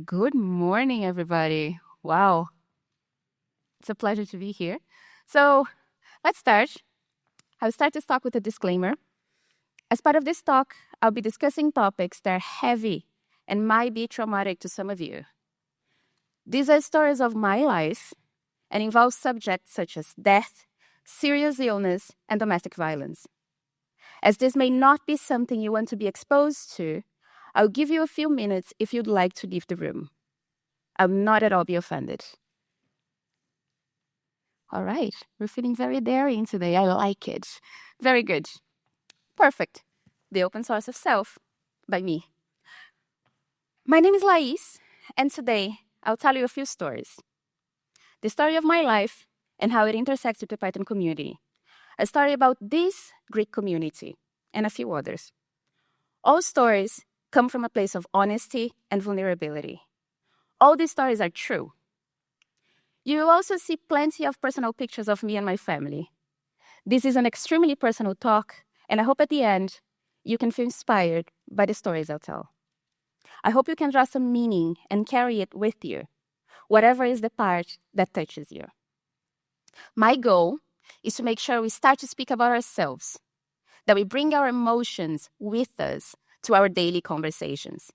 Good morning, everybody. Wow, it's a pleasure to be here. So let's start. I'll start this talk with a disclaimer. As part of this talk, I'll be discussing topics that are heavy and might be traumatic to some of you. These are stories of my life and involve subjects such as death, serious illness, and domestic violence. As this may not be something you want to be exposed to, I'll give you a few minutes if you'd like to leave the room. I'll not at all be offended. All right, we're feeling very daring today. I like it. Very good. Perfect. The Open Source of Self by me. My name is Laís, and today I'll tell you a few stories. The story of my life and how it intersects with the Python community. A story about this Greek community and a few others. All stories come from a place of honesty and vulnerability. All these stories are true. You will also see plenty of personal pictures of me and my family. This is an extremely personal talk, and I hope at the end you can feel inspired by the stories I'll tell. I hope you can draw some meaning and carry it with you, whatever is the part that touches you. My goal is to make sure we start to speak about ourselves, that we bring our emotions with us to our daily conversations,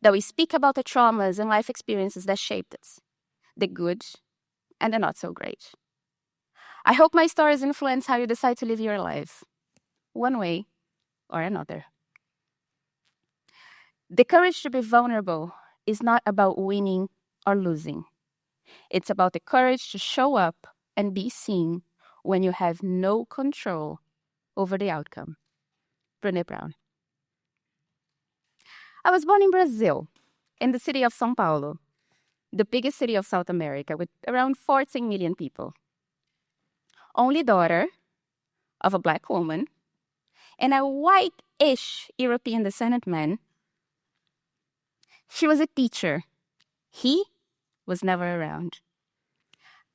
that we speak about the traumas and life experiences that shaped us, the good and the not so great. I hope my stories influence how you decide to live your life, one way or another. The courage to be vulnerable is not about winning or losing. It's about the courage to show up and be seen when you have no control over the outcome. Brené Brown. I was born in Brazil, in the city of São Paulo, the biggest city of South America with around 14 million people. Only daughter of a Black woman and a white-ish European descendant man. She was a teacher. He was never around.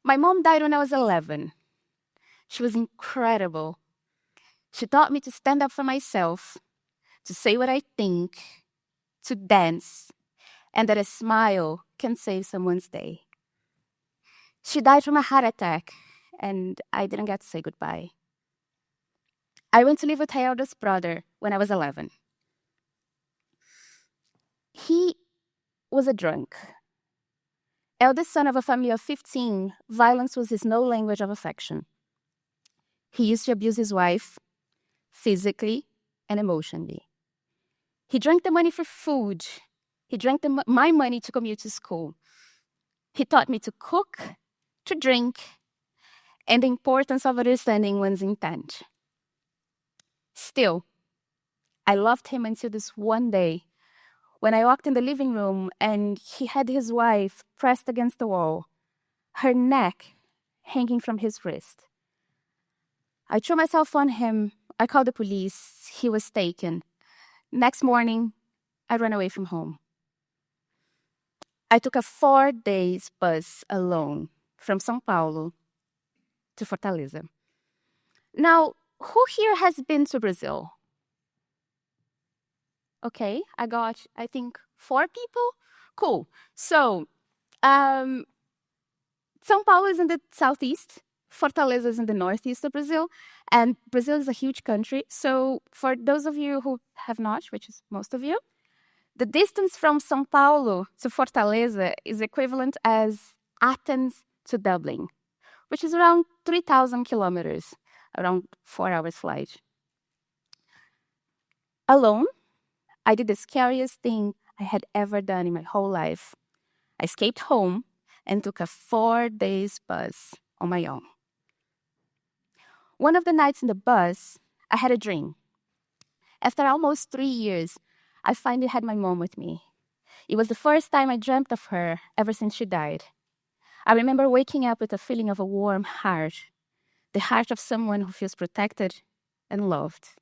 My mom died when I was 11. She was incredible. She taught me to stand up for myself, to say what I think, to dance, and that a smile can save someone's day. She died from a heart attack, and I didn't get to say goodbye. I went to live with her eldest brother when I was 11. He was a drunk. Eldest son of a family of 15, violence was his no language of affection. He used to abuse his wife physically and emotionally. He drank the money for food. He drank my money to commute to school. He taught me to cook, to drink, and the importance of understanding one's intent. Still, I loved him until this one day when I walked in the living room and he had his wife pressed against the wall, her neck hanging from his wrist. I threw myself on him. I called the police. He was taken. Next morning, I ran away from home. I took a 4-day bus alone from São Paulo to Fortaleza. Now, who here has been to Brazil? Okay, I think 4 people. Cool. So, São Paulo is in the southeast. Fortaleza is in the northeast of Brazil. And Brazil is a huge country. So, for those of you who have not, which is most of you, the distance from São Paulo to Fortaleza is equivalent as Athens to Dublin, which is around 3,000 kilometers, around 4 hours flight. Alone, I did the scariest thing I had ever done in my whole life. I escaped home and took a 4-day bus on my own. One of the nights in the bus, I had a dream. After almost 3 years, I finally had my mom with me. It was the first time I dreamt of her ever since she died. I remember waking up with a feeling of a warm heart, the heart of someone who feels protected and loved.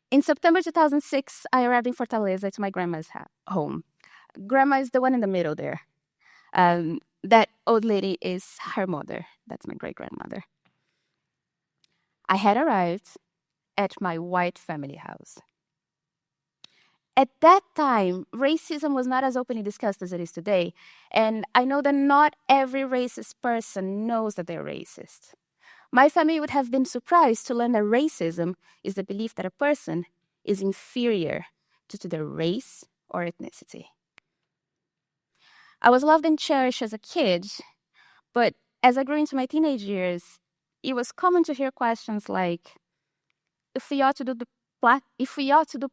In September 2006, I arrived in Fortaleza to my grandma's home. Grandma is the one in the middle there. That old lady is her mother. That's my great-grandmother. I had arrived at my white family house. At that time, racism was not as openly discussed as it is today. And I know that not every racist person knows that they're racist. My family would have been surprised to learn that racism is the belief that a person is inferior due to their race or ethnicity. I was loved and cherished as a kid, but as I grew into my teenage years, it was common to hear questions like, if we ought to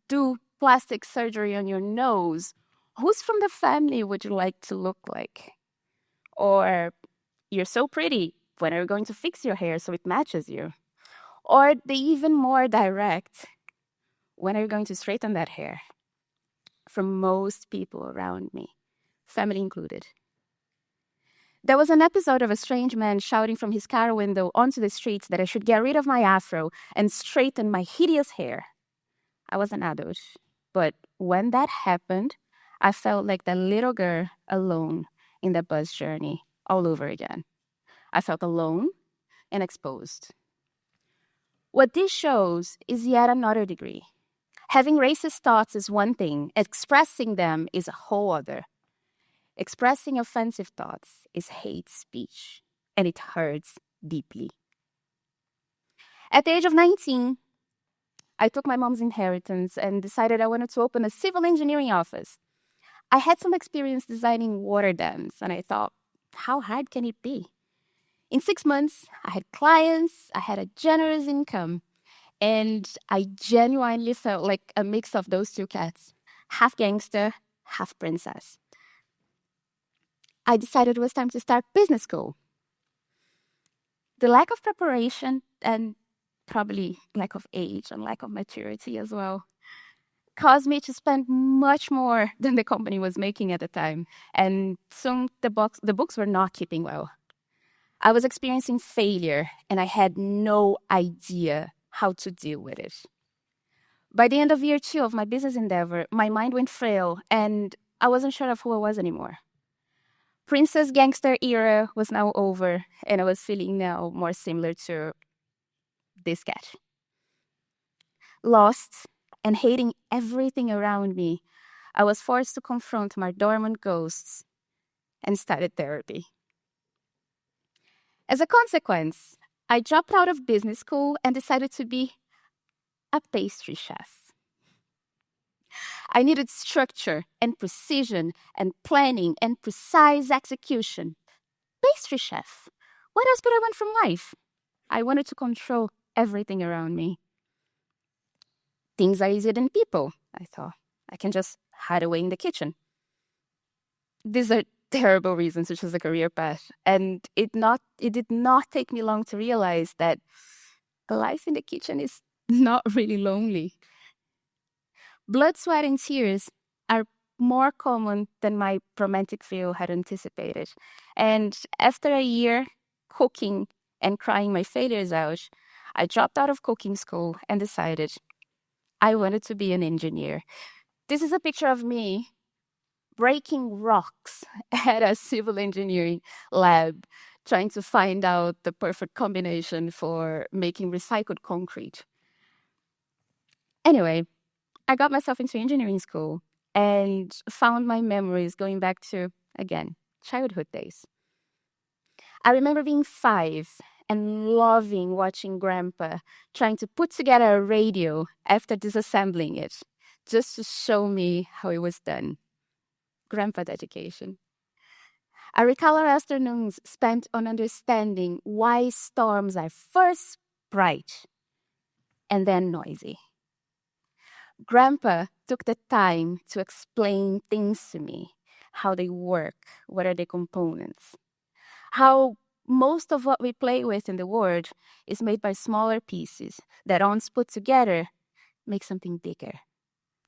do plastic surgery on your nose, who's from the family would you like to look like? Or, you're so pretty, when are you going to fix your hair so it matches you? Or the even more direct, when are you going to straighten that hair? From most people around me, family included. There was an episode of a strange man shouting from his car window onto the streets that I should get rid of my afro and straighten my hideous hair. I was an adult, but when that happened, I felt like that little girl alone in the bus journey all over again. I felt alone and exposed. What this shows is yet another degree. Having racist thoughts is one thing, expressing them is a whole other. Expressing offensive thoughts is hate speech, and it hurts deeply. At the age of 19, I took my mom's inheritance and decided I wanted to open a civil engineering office. I had some experience designing water dams, and I thought, how hard can it be? In 6 months, I had clients, I had a generous income, and I genuinely felt like a mix of those two cats, half gangster, half princess. I decided it was time to start business school. The lack of preparation and probably lack of age and lack of maturity as well caused me to spend much more than the company was making at the time. And soon the books were not keeping well. I was experiencing failure and I had no idea how to deal with it. By the end of year 2 of my business endeavor, my mind went frail and I wasn't sure of who I was anymore. Princess Gangster era was now over, and I was feeling now more similar to this cat. Lost and hating everything around me, I was forced to confront my dormant ghosts and started therapy. As a consequence, I dropped out of business school and decided to be a pastry chef. I needed structure and precision and planning and precise execution. Pastry chef. What else could I want from life? I wanted to control everything around me. Things are easier than people, I thought. I can just hide away in the kitchen. These are terrible reasons to choose a career path. And it did not take me long to realize that life in the kitchen is not really lonely. Blood, sweat, and tears are more common than my romantic view had anticipated. And after a year cooking and crying my failures out, I dropped out of cooking school and decided I wanted to be an engineer. This is a picture of me breaking rocks at a civil engineering lab, trying to find out the perfect combination for making recycled concrete. Anyway, I got myself into engineering school and found my memories going back to, again, childhood days. I remember being 5 and loving watching Grandpa trying to put together a radio after disassembling it, just to show me how it was done. Grandpa dedication. I recall our afternoons spent on understanding why storms are first bright and then noisy. Grandpa took the time to explain things to me, how they work, what are the components, how most of what we play with in the world is made by smaller pieces that once put together make something bigger,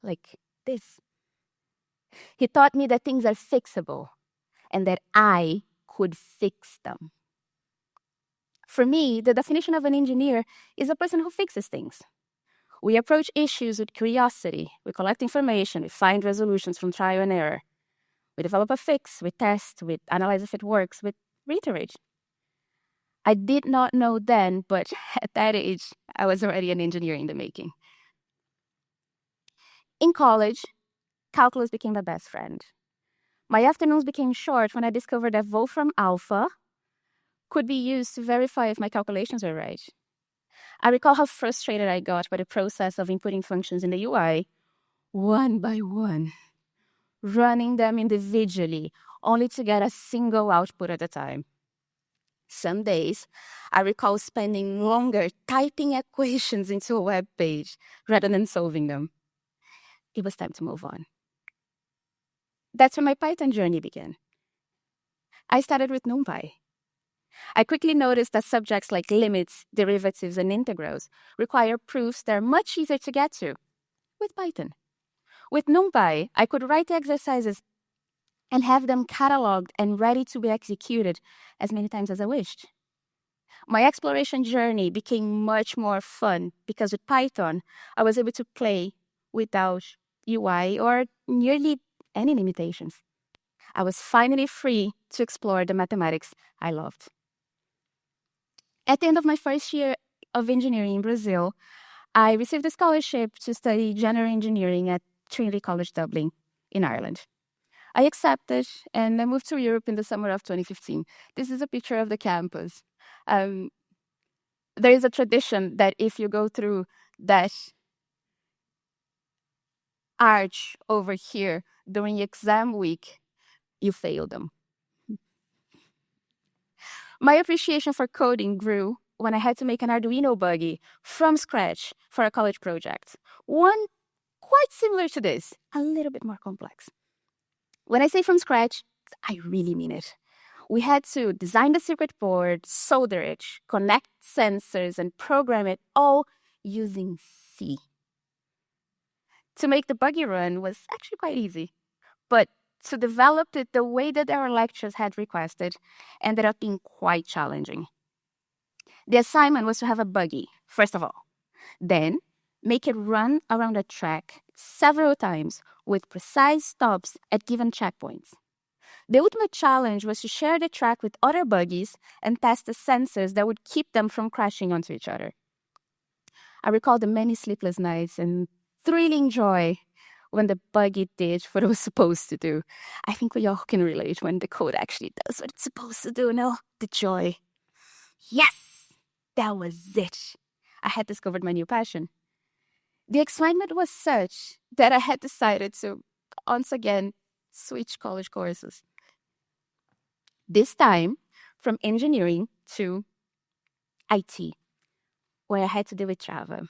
like this. He taught me that things are fixable and that I could fix them. For me, the definition of an engineer is a person who fixes things. We approach issues with curiosity, we collect information, we find resolutions from trial and error. We develop a fix, we test, we analyze if it works, we reiterate. I did not know then, but at that age, I was already an engineer in the making. In college, calculus became my best friend. My afternoons became short when I discovered that Wolfram Alpha could be used to verify if my calculations were right. I recall how frustrated I got by the process of inputting functions in the UI, one by one, running them individually, only to get a single output at a time. Some days, I recall spending longer typing equations into a web page rather than solving them. It was time to move on. That's when my Python journey began. I started with NumPy. I quickly noticed that subjects like limits, derivatives, and integrals require proofs that are much easier to get to with Python. With NumPy, I could write the exercises and have them cataloged and ready to be executed as many times as I wished. My exploration journey became much more fun because with Python, I was able to play without UI or nearly any limitations. I was finally free to explore the mathematics I loved. At the end of my first year of engineering in Brazil, I received a scholarship to study general engineering at Trinity College Dublin in Ireland. I accepted and I moved to Europe in the summer of 2015. This is a picture of the campus. There is a tradition that if you go through that arch over here during exam week, you fail them. My appreciation for coding grew when I had to make an Arduino buggy from scratch for a college project. One quite similar to this, a little bit more complex. When I say from scratch, I really mean it. We had to design the circuit board, solder it, connect sensors, and program it all using C. To make the buggy run was actually quite easy, but to develop it the way that our lectures had requested ended up being quite challenging. The assignment was to have a buggy, first of all, then make it run around a track several times with precise stops at given checkpoints. The ultimate challenge was to share the track with other buggies and test the sensors that would keep them from crashing onto each other. I recall the many sleepless nights and thrilling joy when the buggy did what it was supposed to do. I think we all can relate when the code actually does what it's supposed to do, no? The joy. Yes! That was it. I had discovered my new passion. The excitement was such that I had decided to, once again, switch college courses. This time, from engineering to IT, where I had to deal with Java.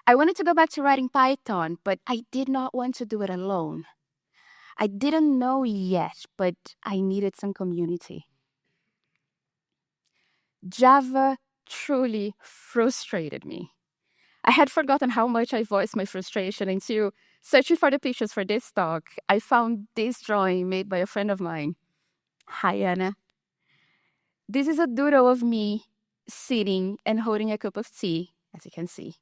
I wanted to go back to writing Python, but I did not want to do it alone. I didn't know yet, but I needed some community. Java truly frustrated me. I had forgotten how much I voiced my frustration until, searching for the pictures for this talk, I found this drawing made by a friend of mine. Hi, Anna. This is a doodle of me sitting and holding a cup of tea, as you can see.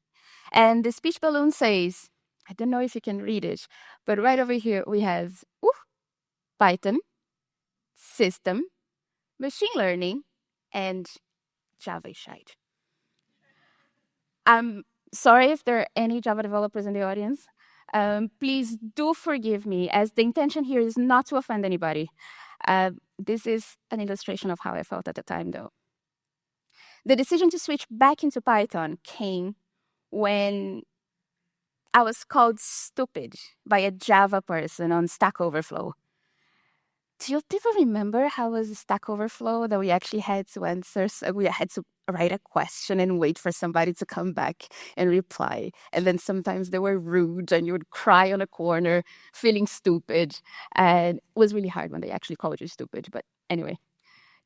And the speech balloon says, I don't know if you can read it, but right over here we have Python, system, machine learning, and Java shite. I'm sorry if there are any Java developers in the audience. Please do forgive me, as the intention here is not to offend anybody. This is an illustration of how I felt at the time, though. The decision to switch back into Python came when I was called stupid by a Java person on Stack Overflow. Do you people remember how was Stack Overflow that we actually had to answer? So we had to write a question and wait for somebody to come back and reply. And then sometimes they were rude and you would cry on a corner feeling stupid. And it was really hard when they actually called you stupid. But anyway,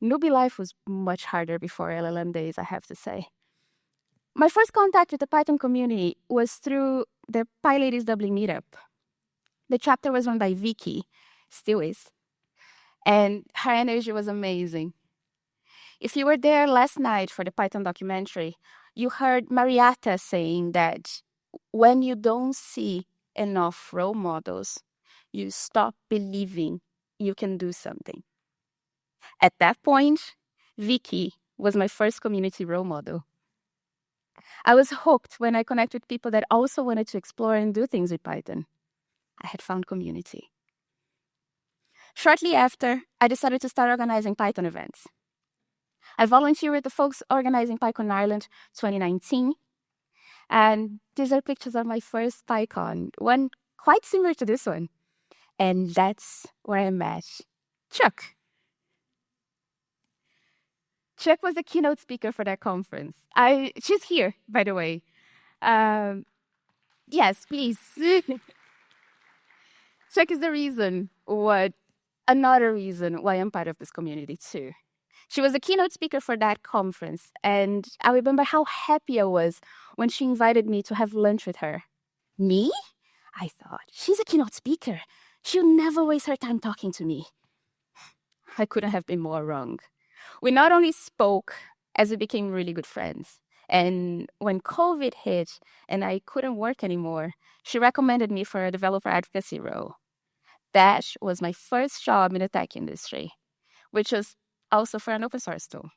newbie life was much harder before LLM days, I have to say. My first contact with the Python community was through the PyLadies Dublin meetup. The chapter was run by Vicky, still is, and her energy was amazing. If you were there last night for the Python documentary, you heard Marietta saying that when you don't see enough role models, you stop believing you can do something. At that point, Vicky was my first community role model. I was hooked when I connected with people that also wanted to explore and do things with Python. I had found community. Shortly after, I decided to start organizing Python events. I volunteered with the folks organizing PyCon Ireland 2019. And these are pictures of my first PyCon, one quite similar to this one. And that's where I met Chuck. Chuck was the keynote speaker for that conference. She's here, by the way. Yes, please. Chuck is another reason why I'm part of this community too. She was a keynote speaker for that conference, and I remember how happy I was when she invited me to have lunch with her. Me? I thought, she's a keynote speaker. She'll never waste her time talking to me. I couldn't have been more wrong. We not only spoke, as we became really good friends. And when COVID hit and I couldn't work anymore, she recommended me for a developer advocacy role. That was my first job in the tech industry, which was also for an open source tool.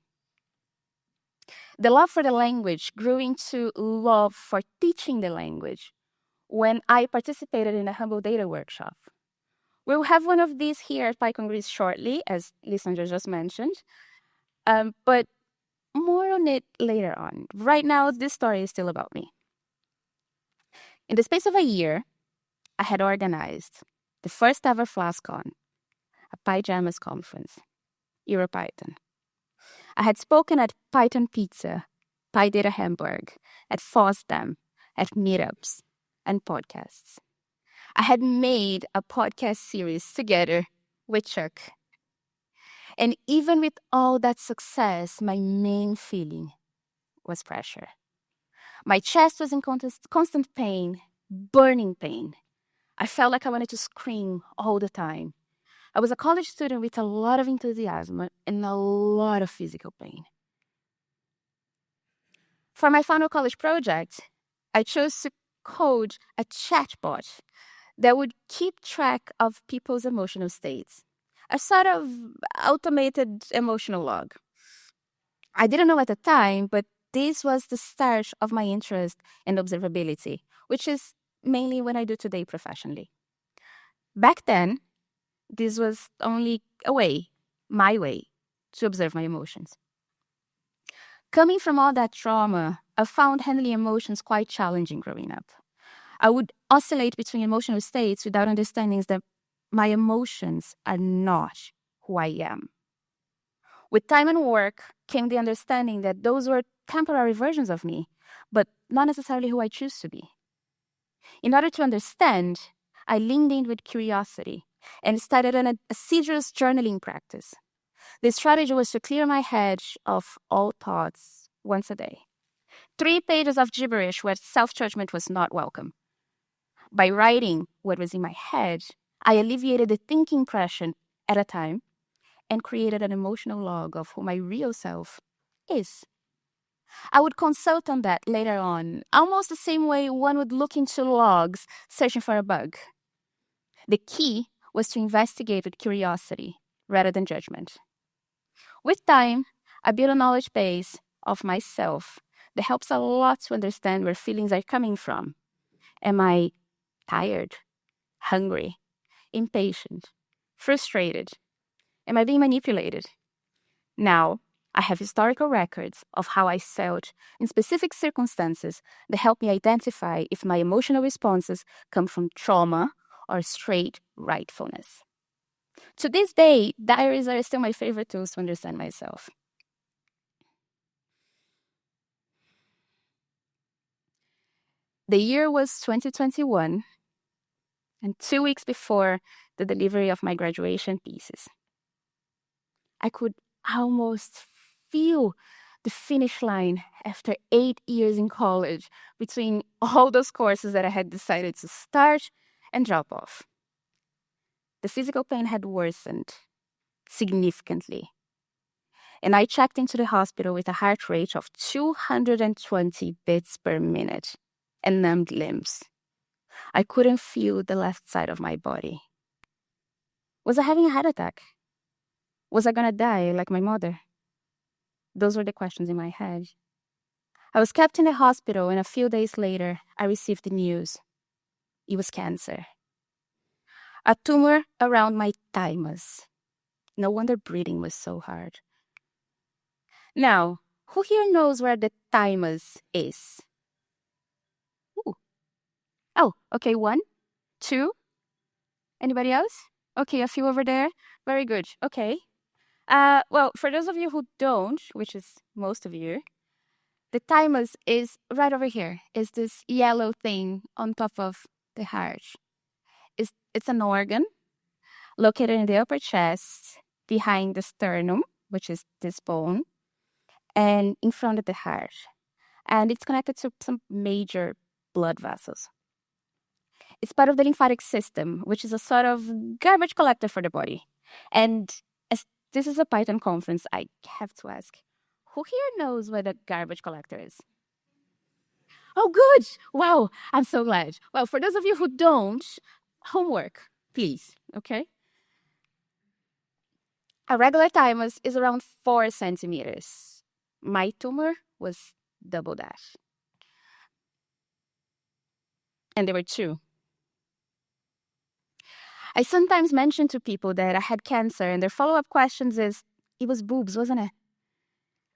The love for the language grew into love for teaching the language when I participated in the Humble Data Workshop. We'll have one of these here at PyCon Greece shortly, as Lysandra just mentioned, but more on it later on. Right now, this story is still about me. In the space of a year, I had organized the first ever FlashCon, a PyJamas conference, EuroPython. I had spoken at Python Pizza, PyData Hamburg, at FOSDEM, at meetups, and podcasts. I had made a podcast series together with Chuck. And even with all that success, my main feeling was pressure. My chest was in constant pain, burning pain. I felt like I wanted to scream all the time. I was a college student with a lot of enthusiasm and a lot of physical pain. For my final college project, I chose to code a chatbot that would keep track of people's emotional states, a sort of automated emotional log. I didn't know at the time, but this was the start of my interest in observability, which is mainly what I do today professionally. Back then, this was only a way, my way, to observe my emotions. Coming from all that trauma, I found handling emotions quite challenging growing up. I would oscillate between emotional states without understanding that my emotions are not who I am. With time and work came the understanding that those were temporary versions of me, but not necessarily who I choose to be. In order to understand, I leaned in with curiosity and started an assiduous journaling practice. The strategy was to clear my head of all thoughts once a day. 3 pages of gibberish where self-judgment was not welcome. By writing what was in my head, I alleviated the thinking pressure at a time and created an emotional log of who my real self is. I would consult on that later on, almost the same way one would look into logs searching for a bug. The key was to investigate with curiosity rather than judgment. With time, I built a knowledge base of myself that helps a lot to understand where feelings are coming from. Am I tired, hungry, impatient, frustrated? Am I being manipulated? Now, I have historical records of how I felt in specific circumstances that help me identify if my emotional responses come from trauma or straight rightfulness. To this day, diaries are still my favorite tools to understand myself. The year was 2021, and 2 weeks before the delivery of my graduation thesis. I could almost feel the finish line after 8 years in college between all those courses that I had decided to start and drop off. The physical pain had worsened significantly, and I checked into the hospital with a heart rate of 220 beats per minute and numbed limbs. I couldn't feel the left side of my body. Was I having a heart attack? Was I gonna die like my mother? Those were the questions in my head. I was kept in the hospital, and a few days later, I received the news. It was cancer. A tumor around my thymus. No wonder breathing was so hard. Now, who here knows where the thymus is? Ooh. Oh, okay, 1, 2. Anybody else? Okay, a few over there. Very good. Okay. Well, for those of you who don't, which is most of you, the thymus is right over here. Is this yellow thing on top of the heart? It's an organ located in the upper chest, behind the sternum, which is this bone, and in front of the heart. And it's connected to some major blood vessels. It's part of the lymphatic system, which is a sort of garbage collector for the body. And as this is a Python conference, I have to ask, who here knows what a garbage collector is? Oh, good. Wow, I'm so glad. Well, for those of you who don't, homework, please, okay? A regular thymus is around 4 centimeters. My tumor was double that. And there were 2. I sometimes mention to people that I had cancer, and their follow-up questions is, it was boobs, wasn't it?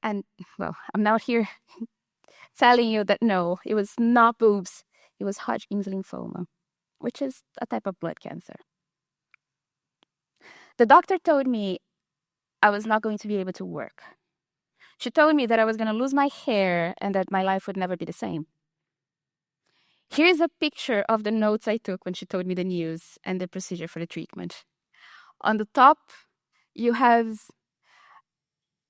And, well, I'm now here telling you that no, it was not boobs. It was Hodgkin's lymphoma, which is a type of blood cancer. The doctor told me I was not going to be able to work. She told me that I was going to lose my hair and that my life would never be the same. Here's a picture of the notes I took when she told me the news and the procedure for the treatment. On the top, you have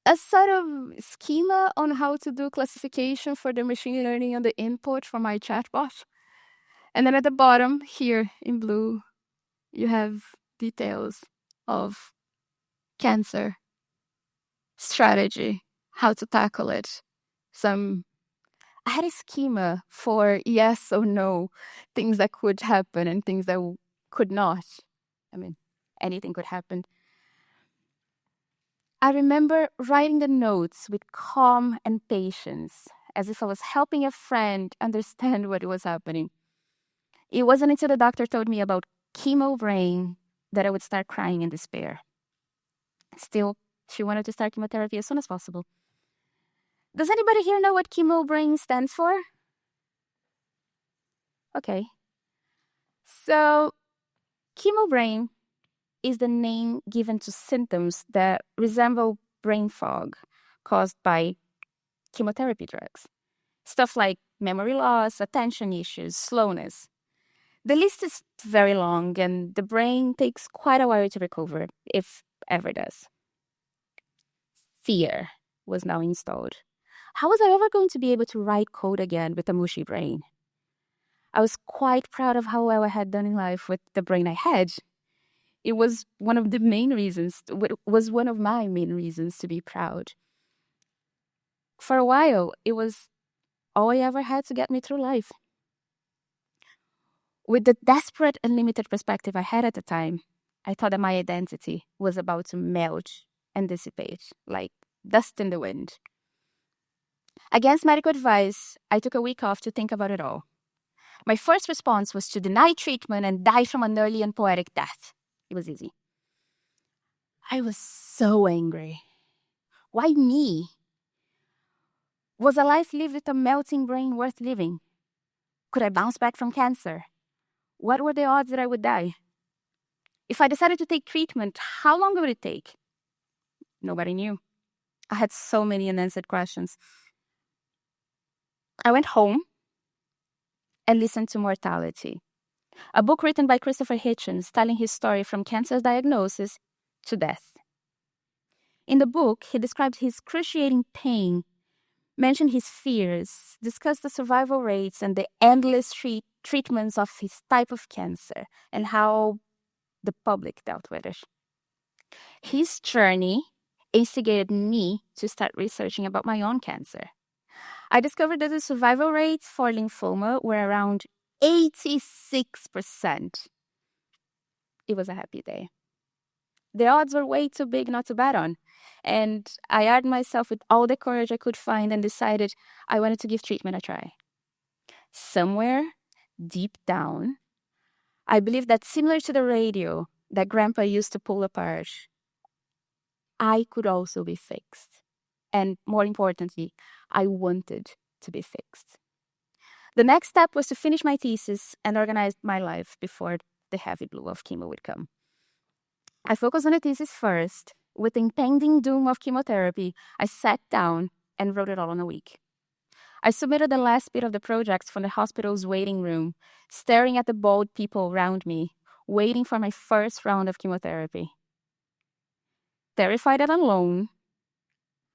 a sort of schema on how to do classification for the machine learning and the input for my chatbot. And then at the bottom, here in blue, you have details of cancer, strategy, how to tackle it. I had a schema for yes or no, things that could happen and things that could not. I mean, anything could happen. I remember writing the notes with calm and patience, as if I was helping a friend understand what was happening. It wasn't until the doctor told me about chemo brain that I would start crying in despair. Still, she wanted to start chemotherapy as soon as possible. Does anybody here know what chemo brain stands for? Okay. So, chemo brain is the name given to symptoms that resemble brain fog caused by chemotherapy drugs. Stuff like memory loss, attention issues, slowness. The list is very long, and the brain takes quite a while to recover, if ever does. Fear was now installed. How was I ever going to be able to write code again with a mushy brain? I was quite proud of how well I had done in life with the brain I had. It was one of my main reasons to be proud. For a while, it was all I ever had to get me through life. With the desperate and limited perspective I had at the time, I thought that my identity was about to melt and dissipate, like dust in the wind. Against medical advice, I took a week off to think about it all. My first response was to deny treatment and die from an early and poetic death. It was easy. I was so angry. Why me? Was a life lived with a melting brain worth living? Could I bounce back from cancer? What were the odds that I would die? If I decided to take treatment, how long would it take? Nobody knew. I had so many unanswered questions. I went home and listened to Mortality, a book written by Christopher Hitchens telling his story from cancer's diagnosis to death. In the book, he described his excruciating pain, mentioned his fears, discussed the survival rates and the endless treatments of his type of cancer and how the public dealt with it. His journey instigated me to start researching about my own cancer. I discovered that the survival rates for lymphoma were around 86%. It was a happy day. The odds were way too big not to bet on. And I armed myself with all the courage I could find and decided I wanted to give treatment a try. Somewhere deep down, I believe that similar to the radio that Grandpa used to pull apart, I could also be fixed. And more importantly, I wanted to be fixed. The next step was to finish my thesis and organize my life before the heavy blow of chemo would come. I focused on the thesis first. With the impending doom of chemotherapy, I sat down and wrote it all in a week. I submitted the last bit of the project from the hospital's waiting room, staring at the bald people around me, waiting for my first round of chemotherapy. Terrified and alone,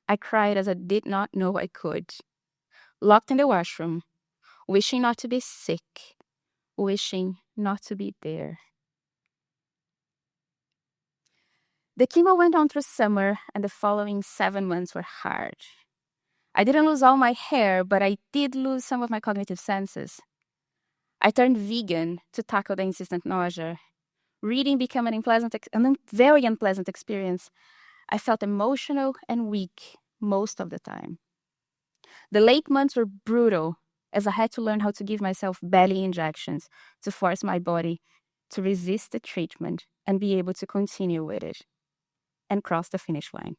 I cried as I did not know I could. Locked in the washroom, wishing not to be sick, wishing not to be there. The chemo went on through summer, and the following 7 months were hard. I didn't lose all my hair, but I did lose some of my cognitive senses. I turned vegan to tackle the insistent nausea. Reading became a very unpleasant experience. I felt emotional and weak most of the time. The late months were brutal, as I had to learn how to give myself belly injections to force my body to resist the treatment and be able to continue with it and cross the finish line.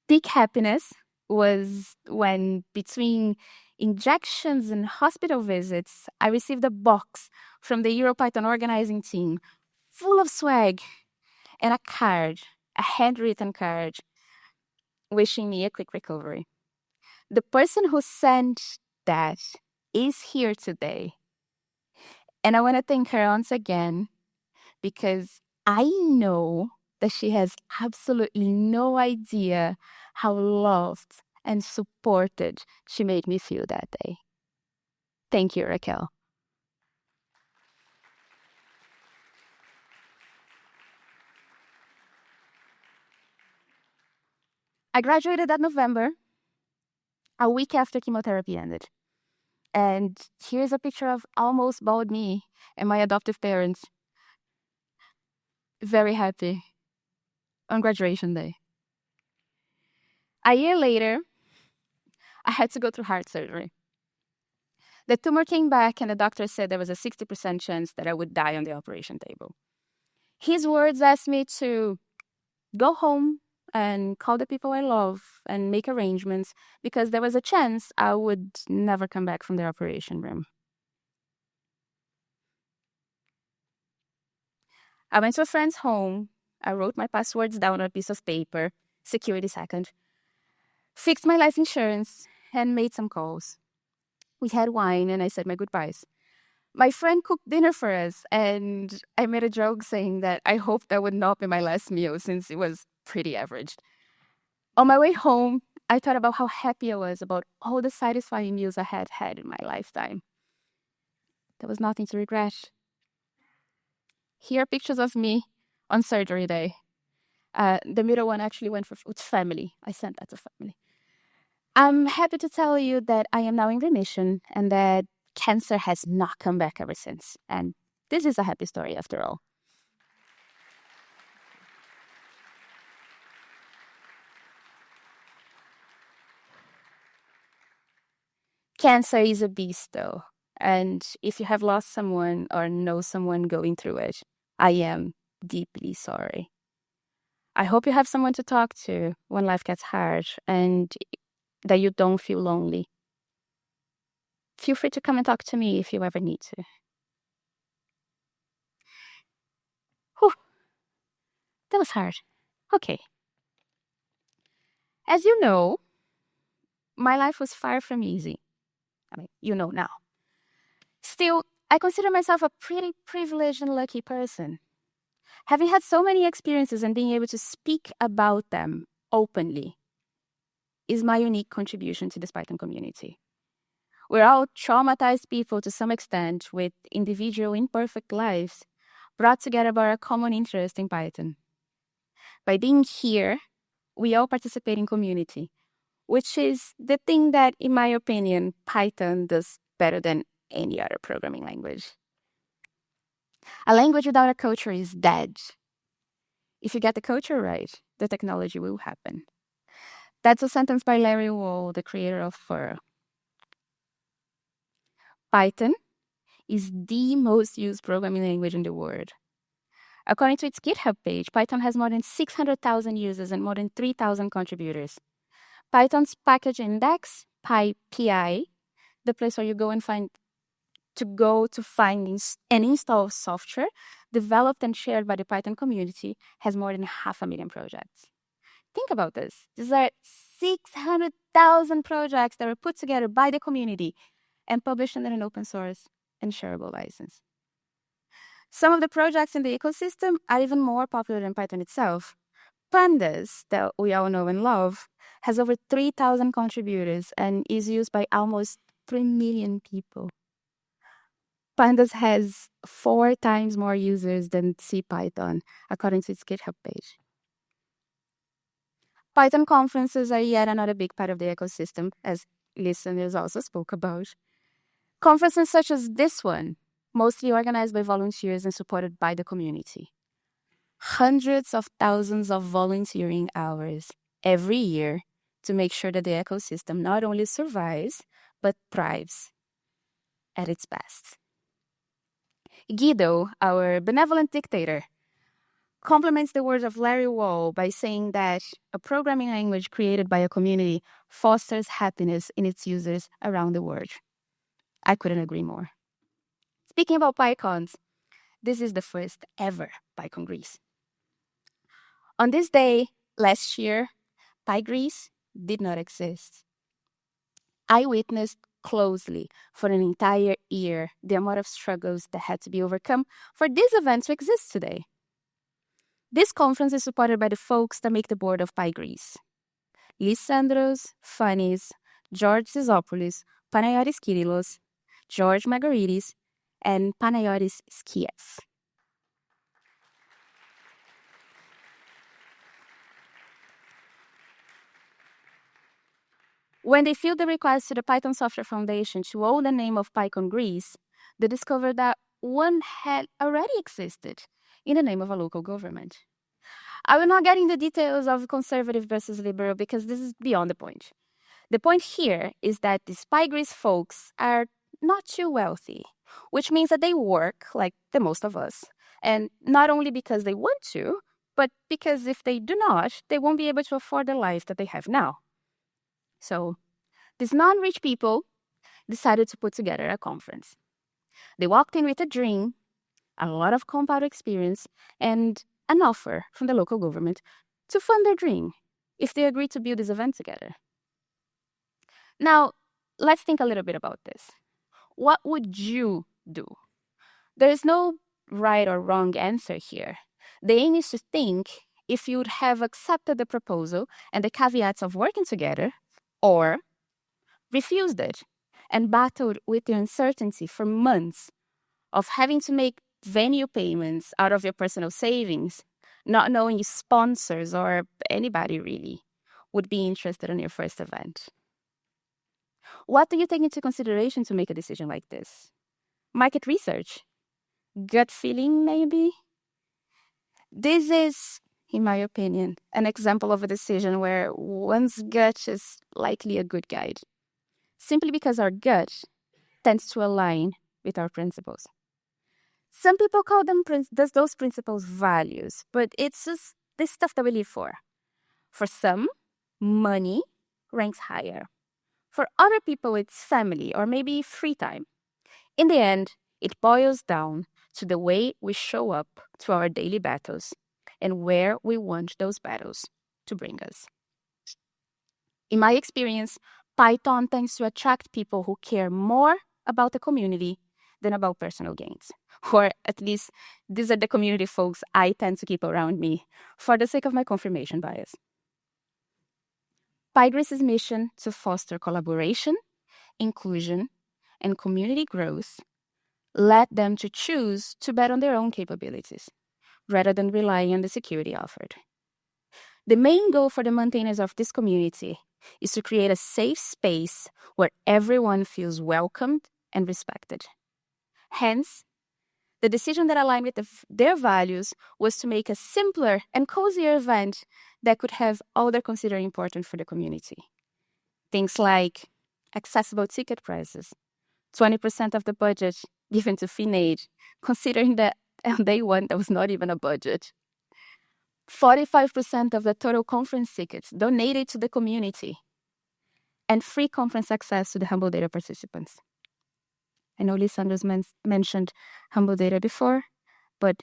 Peak happiness was when, between injections and hospital visits, I received a box from the EuroPython organizing team full of swag and a card, a handwritten card, wishing me a quick recovery. The person who sent that is here today. And I want to thank her once again because I know that she has absolutely no idea how loved and supported she made me feel that day. Thank you, Raquel. I graduated that November, a week after chemotherapy ended. And here's a picture of almost bald me and my adoptive parents. Very happy on graduation day. A year later, I had to go through heart surgery. The tumor came back, and the doctor said there was a 60% chance that I would die on the operation table. His words asked me to go home and call the people I love and make arrangements because there was a chance I would never come back from the operation room. I went to a friend's home. I wrote my passwords down on a piece of paper, security second, fixed my life insurance, and made some calls. We had wine, and I said my goodbyes. My friend cooked dinner for us, and I made a joke saying that I hoped that would not be my last meal since it was pretty average. On my way home, I thought about how happy I was about all the satisfying meals I had had in my lifetime. There was nothing to regret. Here are pictures of me on surgery day. The middle one actually went with family. I sent that to family. I'm happy to tell you that I am now in remission and that cancer has not come back ever since. And this is a happy story after all. Cancer is a beast, though. And if you have lost someone or know someone going through it, I am deeply sorry. I hope you have someone to talk to when life gets hard and that you don't feel lonely. Feel free to come and talk to me if you ever need to. Whew. That was hard. Okay. As you know, my life was far from easy. I mean, you know now. Still, I consider myself a pretty privileged and lucky person. Having had so many experiences and being able to speak about them openly is my unique contribution to this Python community. We're all traumatized people to some extent with individual imperfect lives brought together by a common interest in Python. By being here, we all participate in community, which is the thing that, in my opinion, Python does better than any other programming language. A language without a culture is dead. If you get the culture right, the technology will happen. That's a sentence by Larry Wall, the creator of Perl. Python is the most used programming language in the world. According to its GitHub page, Python has more than 600,000 users and more than 3,000 contributors. Python's package index, PyPI, the place where you go and find and install software developed and shared by the Python community, has more than 500,000 projects. Think about this. These are 600,000 projects that were put together by the community and published under an open source and shareable license. Some of the projects in the ecosystem are even more popular than Python itself. Pandas, that we all know and love, has over 3,000 contributors and is used by almost 3 million people. Pandas has 4 times more users than CPython, according to its GitHub page. Python conferences are yet another big part of the ecosystem, as listeners also spoke about. Conferences such as this one, mostly organized by volunteers and supported by the community. Hundreds of thousands of volunteering hours every year to make sure that the ecosystem not only survives, but thrives at its best. Guido, our benevolent dictator, complements the words of Larry Wall by saying that a programming language created by a community fosters happiness in its users around the world. I couldn't agree more. Speaking about PyCons, this is the first ever PyCon Greece. On this day, last year, PyGreece did not exist. I witnessed closely for an entire year the amount of struggles that had to be overcome for this event to exist today. This conference is supported by the folks that make the board of PyGreece. Lissandros, Fanis, George Zizopoulos, Panagiotis Kyrillos, George Margaritis, and Panagiotis Skias. When they filed the request to the Python Software Foundation to own the name of PyCon Greece, they discovered that one had already existed in the name of a local government. I will not get into the details of conservative versus liberal because this is beyond the point. The point here is that the PyGreece folks are not too wealthy, which means that they work like the most of us. And not only because they want to, but because if they do not, they won't be able to afford the life that they have now. So these non-rich people decided to put together a conference. They walked in with a dream, a lot of compound experience, and an offer from the local government to fund their dream if they agreed to build this event together. Now, let's think a little bit about this. What would you do? There is no right or wrong answer here. The aim is to think if you would have accepted the proposal and the caveats of working together, or refused it and battled with the uncertainty for months of having to make venue payments out of your personal savings, not knowing if sponsors or anybody really would be interested in your first event. What do you take into consideration to make a decision like this? Market research? Gut feeling, maybe? This is, in my opinion, an example of a decision where one's gut is likely a good guide, simply because our gut tends to align with our principles. Some people call them those principles values, but it's just this stuff that we live for. For some, money ranks higher. For other people, it's family or maybe free time. In the end, it boils down to the way we show up to our daily battles and where we want those battles to bring us. In my experience, Python tends to attract people who care more about the community than about personal gains. Or at least these are the community folks I tend to keep around me for the sake of my confirmation bias. PyGreece's mission to foster collaboration, inclusion, and community growth led them to choose to bet on their own capabilities, rather than relying on the security offered. The main goal for the maintainers of this community is to create a safe space where everyone feels welcomed and respected. Hence, The decision that aligned with their values was to make a simpler and cozier event that could have all they're considering important for the community. Things like accessible ticket prices, 20% of the budget given to FinAid, considering that on day one, there was not even a budget. 45% of the total conference tickets donated to the community, and free conference access to the Humble Data participants. I know Lysandra's mentioned Humble Data before, but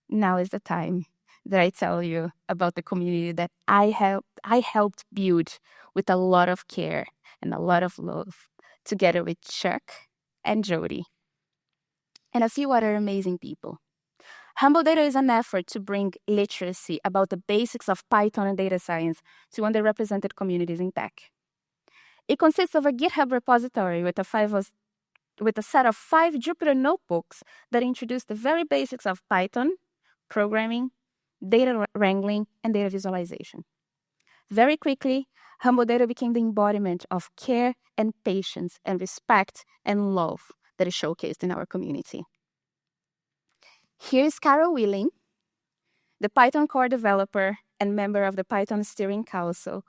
now is the time that I tell you about the community that I helped build with a lot of care and a lot of love, together with Chuck and Jody, and a few other amazing people. Humble Data is an effort to bring literacy about the basics of Python and data science to underrepresented communities in tech. It consists of a GitHub repository with a set of 5 Jupyter notebooks that introduce the very basics of Python, programming, data wrangling, and data visualization. Very quickly, Humble Data became the embodiment of care and patience and respect and love that is showcased in our community. Here's Carol Wheeling, the Python core developer and member of the Python Steering Council,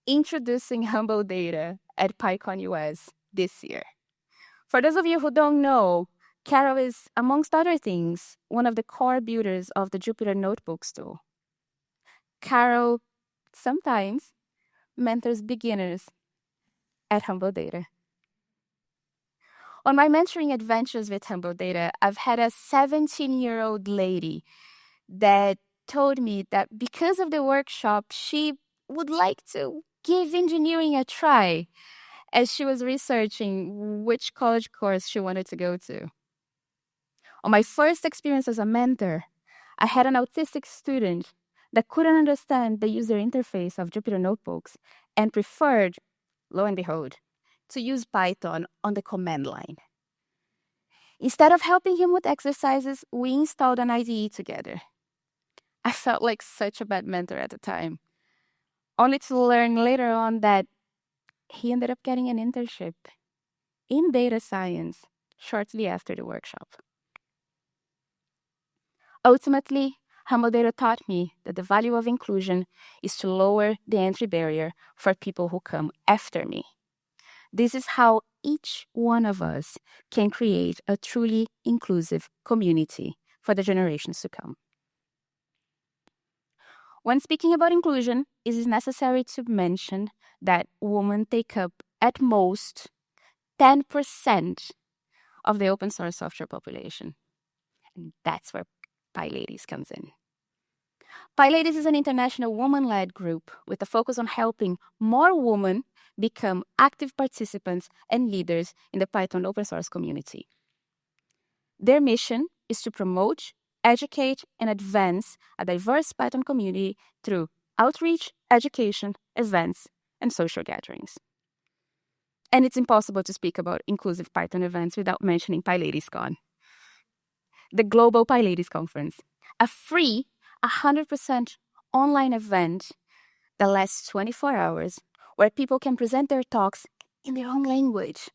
introducing Humble Data at PyCon US this year. For those of you who don't know, Carol is, amongst other things, one of the core builders of the Jupyter Notebooks tool. Carol sometimes mentors beginners at Humble Data. On my mentoring adventures with Humble Data, I've had a 17-year-old lady that told me that because of the workshop, she would like to give engineering a try as she was researching which college course she wanted to go to. On my first experience as a mentor, I had an autistic student that couldn't understand the user interface of Jupyter Notebooks and preferred, lo and behold, to use Python on the command line. Instead of helping him with exercises, we installed an IDE together. I felt like such a bad mentor at the time, only to learn later on that he ended up getting an internship in data science shortly after the workshop. Ultimately, Humble Data taught me that the value of inclusion is to lower the entry barrier for people who come after me. This is how each one of us can create a truly inclusive community for the generations to come. When speaking about inclusion, it is necessary to mention that women take up at most 10% of the open source software population. And that's where PyLadies comes in. PyLadies is an international woman-led group with a focus on helping more women become active participants and leaders in the Python open source community. Their mission is to promote, educate, and advance a diverse Python community through outreach, education, events, and social gatherings. And it's impossible to speak about inclusive Python events without mentioning PyLadiesCon, the Global PyLadies Conference, a free 100% online event that lasts 24 hours, where people can present their talks in their own language,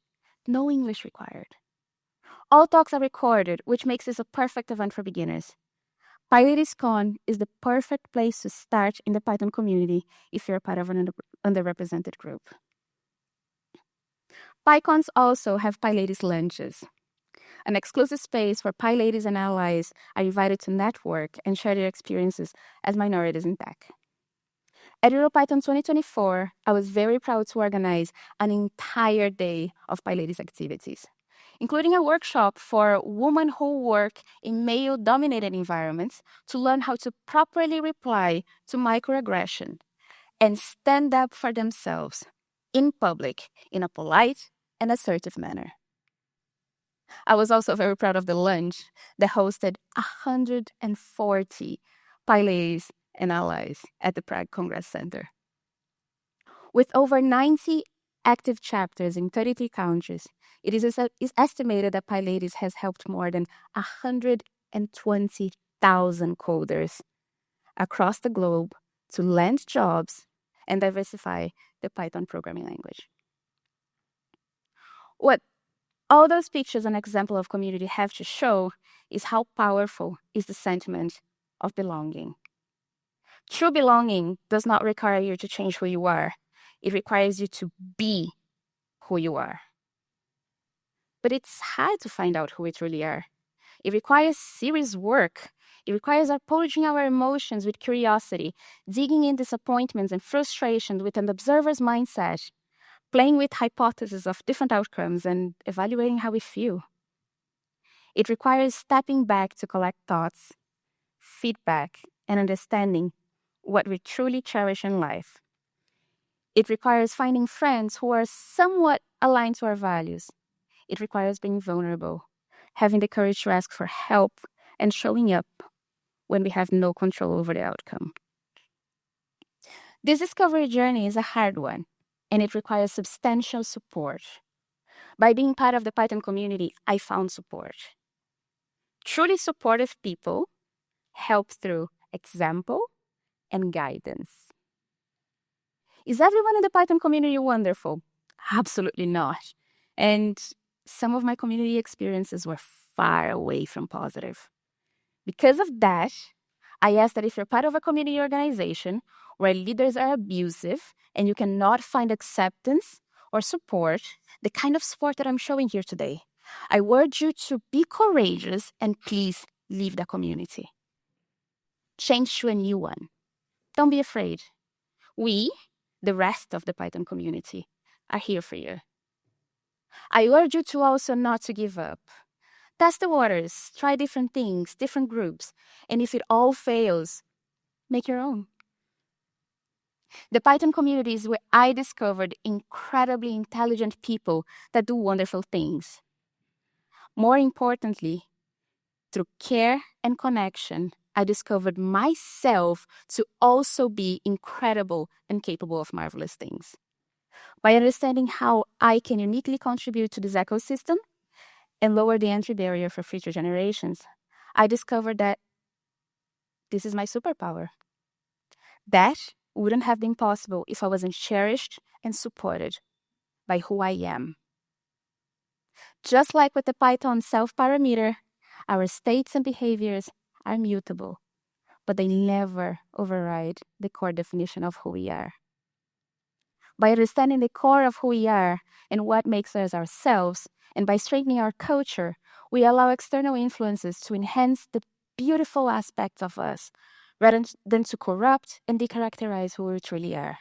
no English required. All talks are recorded, which makes this a perfect event for beginners. PyLadiesCon is the perfect place to start in the Python community if you're part of an underrepresented group. PyCons also have PyLadies lunches, an exclusive space where PyLadies and allies are invited to network and share their experiences as minorities in tech. At EuroPython 2024, I was very proud to organize an entire day of PyLadies activities, including a workshop for women who work in male-dominated environments to learn how to properly reply to microaggression and stand up for themselves in public in a polite and assertive manner. I was also very proud of the lunch that hosted 140 PyLadies and allies at the Prague Congress Center. With over 90 active chapters in 33 countries, it is estimated that PyLadies has helped more than 120,000 coders across the globe to land jobs and diversify the Python programming language. What All those pictures and example of community have to show is how powerful is the sentiment of belonging. True belonging does not require you to change who you are. It requires you to be who you are. But it's hard to find out who we truly are. It requires serious work. It requires approaching our emotions with curiosity, digging in disappointments and frustrations with an observer's mindset, playing with hypotheses of different outcomes and evaluating how we feel. It requires stepping back to collect thoughts, feedback, and understanding what we truly cherish in life. It requires finding friends who are somewhat aligned to our values. It requires being vulnerable, having the courage to ask for help, and showing up when we have no control over the outcome. This discovery journey is a hard one, and it requires substantial support. By being part of the Python community, I found support. Truly supportive people help through example and guidance. Is everyone in the Python community wonderful? Absolutely not. And some of my community experiences were far away from positive. Because of that, I ask that if you're part of a community organization where leaders are abusive and you cannot find acceptance or support, the kind of support that I'm showing here today, I urge you to be courageous and please leave the community. Change to a new one. Don't be afraid. We, the rest of the Python community, are here for you. I urge you to also not to give up. Test the waters, try different things, different groups, and if it all fails, make your own. The Python community is where I discovered incredibly intelligent people that do wonderful things. More importantly, through care and connection, I discovered myself to also be incredible and capable of marvelous things. By understanding how I can uniquely contribute to this ecosystem and lower the entry barrier for future generations, I discovered that this is my superpower. That wouldn't have been possible if I wasn't cherished and supported by who I am. Just like with the Python self-parameter, our states and behaviors are mutable, but they never override the core definition of who we are. By understanding the core of who we are and what makes us ourselves, and by strengthening our culture, we allow external influences to enhance the beautiful aspects of us, rather than to corrupt and decharacterize who we truly are.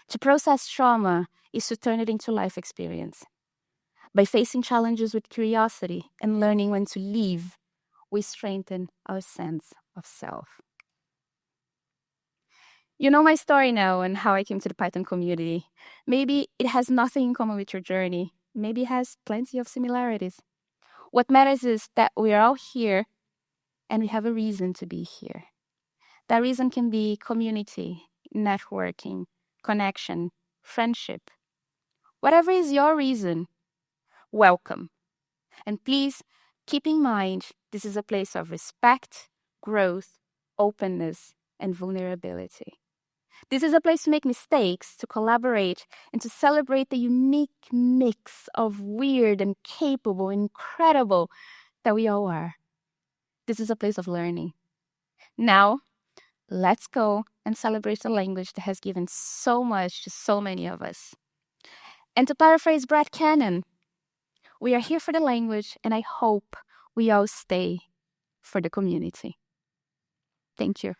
To process trauma is to turn it into life experience. By facing challenges with curiosity and learning when to leave, we strengthen our sense of self. You know my story now and how I came to the Python community. Maybe it has nothing in common with your journey. Maybe it has plenty of similarities. What matters is that we are all here and we have a reason to be here. That reason can be community, networking, connection, friendship. Whatever is your reason, welcome. And please keep in mind, this is a place of respect, growth, openness, and vulnerability. This is a place to make mistakes, to collaborate, and to celebrate the unique mix of weird and capable, incredible that we all are. This is a place of learning. Now, let's go and celebrate the language that has given so much to so many of us. And to paraphrase Brad Cannon, we are here for the language, and I hope we all stay for the community. Thank you.